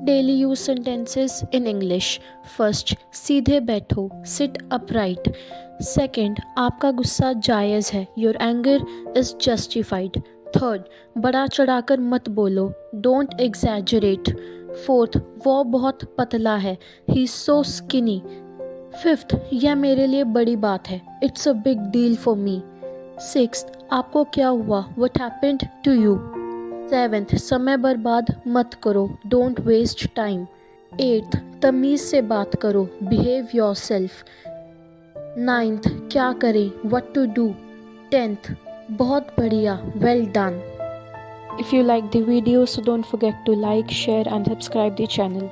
Daily use sentences in English. First, सीधे बैठो, seat upright. Second, आपका गुस्सा जायज़ है, your anger is justified. Third, बड़ा चढ़ाकर मत बोलो, डोंट एग्जैजरेट। फोर्थ, वो बहुत पतला है, he is so skinny. Fifth, यह मेरे लिए बड़ी बात है, it's a big deal for me. Sixth, आपको क्या हुआ, what happened to you. Seventh, समय बर्बाद मत करो, डोंट वेस्ट टाइम। एट्थ, तमीज़ से बात करो, बिहेव योर सेल्फ। नाइन्थ, क्या करें, व्हाट टू डू। टेंथ, बहुत बढ़िया, well done. If you like the video, so don't forget to like, share and subscribe the channel.